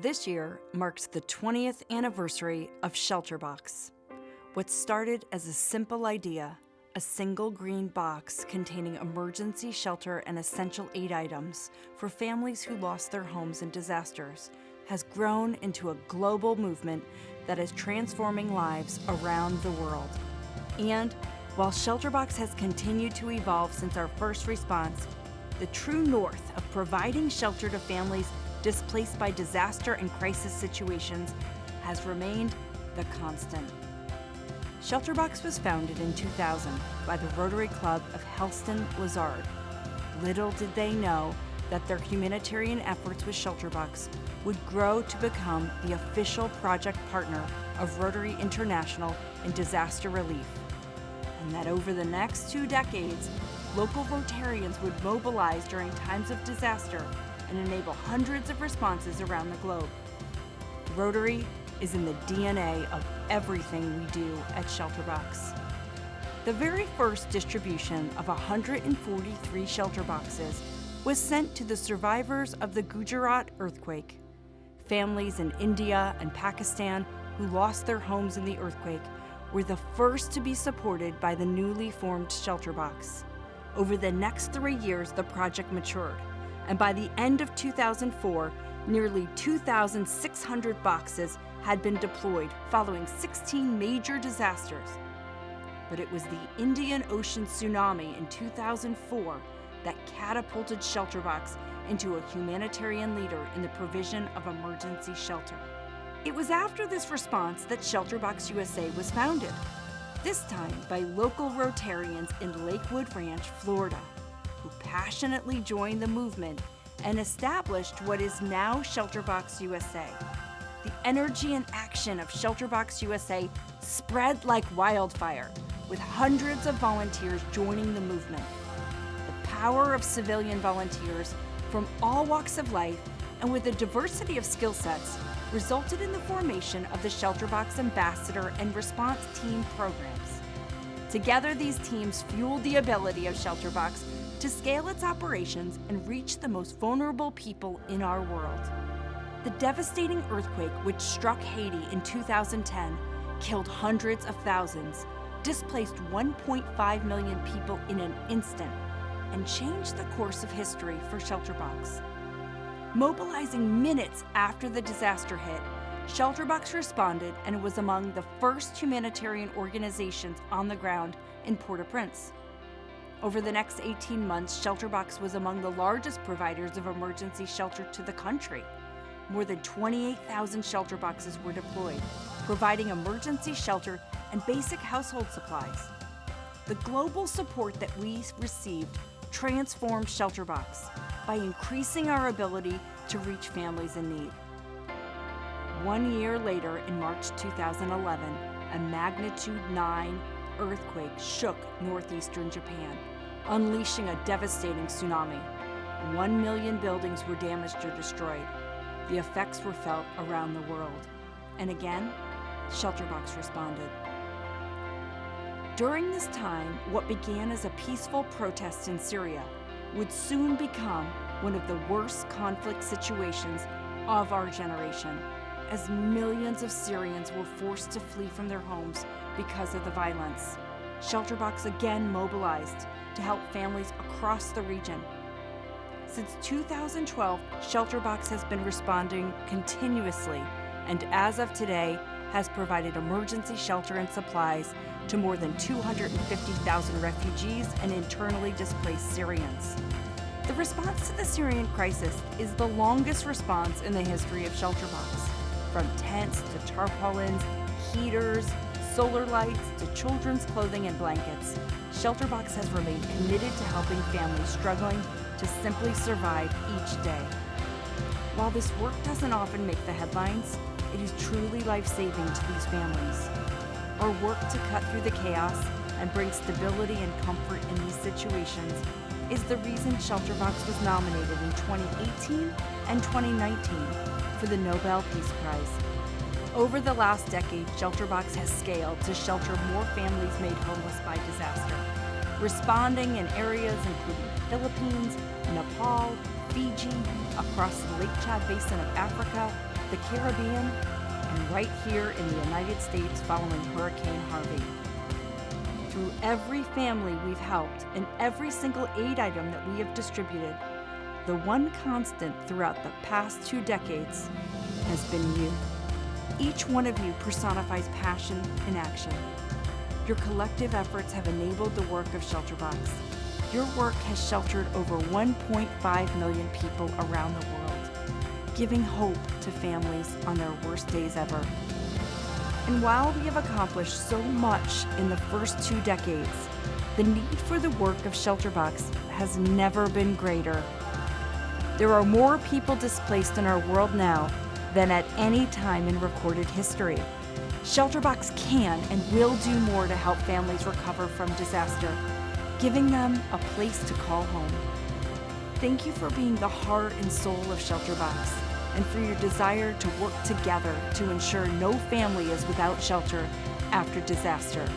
This year marks the 20th anniversary of ShelterBox. What started as a simple idea, a single green box containing emergency shelter and essential aid items for families who lost their homes in disasters, has grown into a global movement that is transforming lives around the world. And while ShelterBox has continued to evolve since our first response, the true north of providing shelter to families displaced by disaster and crisis situations has remained the constant. ShelterBox was founded in 2000 by the Rotary Club of Helston Lazard. Little did they know that their humanitarian efforts with ShelterBox would grow to become the official project partner of Rotary International in disaster relief, and that over the next 2 decades, local Rotarians would mobilize during times of disaster and enable hundreds of responses around the globe. Rotary is in the DNA of everything we do at ShelterBox. The very first distribution of 143 shelter boxes was sent to the survivors of the Gujarat earthquake. Families in India and Pakistan who lost their homes in the earthquake were the first to be supported by the newly formed ShelterBox. Over the next 3 years, the project matured, and by the end of 2004, nearly 2,600 boxes had been deployed following 16 major disasters. But it was the Indian Ocean tsunami in 2004 that catapulted ShelterBox into a humanitarian leader in the provision of emergency shelter. It was after this response that ShelterBox USA was founded, this time by local Rotarians in Lakewood Ranch, Florida, who passionately joined the movement and established what is now ShelterBox USA. The energy and action of ShelterBox USA spread like wildfire, with hundreds of volunteers joining the movement. The power of civilian volunteers from all walks of life and with a diversity of skill sets resulted in the formation of the ShelterBox Ambassador and Response Team programs. Together, these teams fueled the ability of ShelterBox to scale its operations and reach the most vulnerable people in our world. The devastating earthquake which struck Haiti in 2010 killed hundreds of thousands, displaced 1.5 million people in an instant, and changed the course of history for ShelterBox. Mobilizing minutes after the disaster hit, ShelterBox responded and was among the first humanitarian organizations on the ground in Port-au-Prince. Over the next 18 months, ShelterBox was among the largest providers of emergency shelter to the country. More than 28,000 shelter boxes were deployed, providing emergency shelter and basic household supplies. The global support that we received transformed ShelterBox by increasing our ability to reach families in need. 1 year later, in March 2011, a magnitude 9 earthquake shook northeastern Japan, unleashing a devastating tsunami. 1 million buildings were damaged or destroyed. The effects were felt around the world. And again, ShelterBox responded. During this time, what began as a peaceful protest in Syria would soon become one of the worst conflict situations of our generation, as millions of Syrians were forced to flee from their homes because of the violence. ShelterBox again mobilized to help families across the region. Since 2012, ShelterBox has been responding continuously, and as of today, has provided emergency shelter and supplies to more than 250,000 refugees and internally displaced Syrians. The response to the Syrian crisis is the longest response in the history of ShelterBox. From tents to tarpaulins, heaters, solar lights to children's clothing and blankets, ShelterBox has remained committed to helping families struggling to simply survive each day. While this work doesn't often make the headlines, it is truly life-saving to these families. Our work to cut through the chaos and bring stability and comfort in these situations is the reason ShelterBox was nominated in 2018 and 2019 for the Nobel Peace Prize. Over the last decade, ShelterBox has scaled to shelter more families made homeless by disaster, responding in areas including the Philippines, Nepal, Fiji, across the Lake Chad Basin of Africa, the Caribbean, and right here in the United States following Hurricane Harvey. Through every family we've helped and every single aid item that we have distributed, the one constant throughout the past 2 decades has been you. Each one of you personifies passion in action. Your collective efforts have enabled the work of ShelterBox. Your work has sheltered over 1.5 million people around the world, giving hope to families on their worst days ever. And while we have accomplished so much in the first 2 decades, the need for the work of ShelterBox has never been greater. There are more people displaced in our world now than at any time in recorded history. ShelterBox can and will do more to help families recover from disaster, giving them a place to call home. Thank you for being the heart and soul of ShelterBox, and for your desire to work together to ensure no family is without shelter after disaster.